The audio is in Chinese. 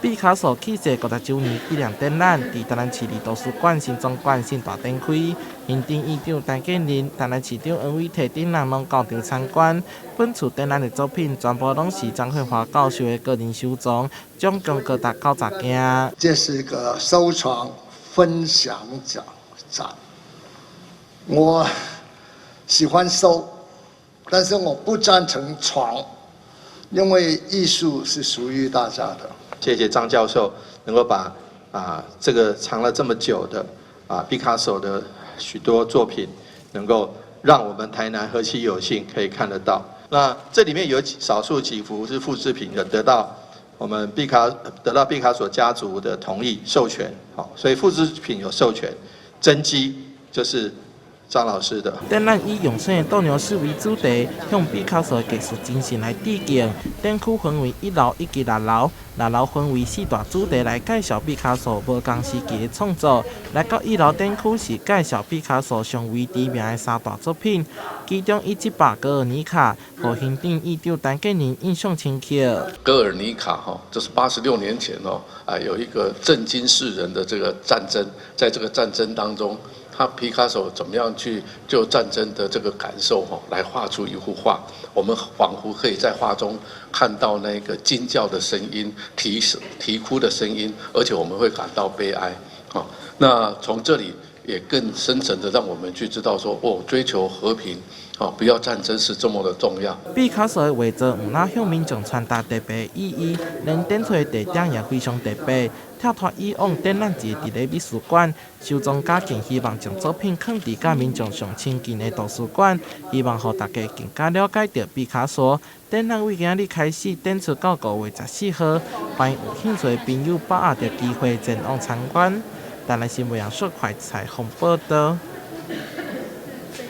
毕卡索去世50周年纪念展览伫台南市立图书馆新总馆新大展开，行政院长陈建仁、台南市长黄伟提等人拢到场参观。本次展览的作品全部拢是张惠华教授的个人收藏，总共高达90件。这是一个收藏分享展，我喜欢收，但是我不赞成藏，因为艺术是属于大家的。谢谢张教授能够把这个藏了这么久的毕卡索的许多作品，能够让我们台南何其有幸可以看得到。那这里面有少数几幅是复制品，得到我们毕卡索家族的同意授权，好，所以复制品有授权，真迹就是张老师的。展览以用生的斗牛士为主题，向毕卡索的技术精神来致敬。展区分为1楼以及6楼，6楼分为4大主题来介绍毕卡索无同时期的创作。来到1楼展区是介绍毕卡索上为知名的3大作品，其中以这把格尔尼卡，和行政院长陈建仁印象深刻。格尔尼卡这是86年前有一个震惊世人的这个战争，在这个战争当中。皮卡索怎么样去就战争的这个感受来画出一幅画？我们仿佛可以在画中看到那个惊叫的声音、啼哭的声音，而且我们会感到悲哀。那从这里也更深层的让我们去知道说，追求和平，不要战争是这么的重要。毕卡索的画作有哪向民众传达特别的意义，连展出的地点也非常特别。跳脱以往展览一个伫咧美术馆，收藏家更希望将作品放伫甲民众上亲近的图书馆，希望让大家更加了解到毕卡索。展览为今日开始展出到5月14号，欢迎有兴趣的朋友把握着机会前往参观。台南新闻杨硕快采访报道。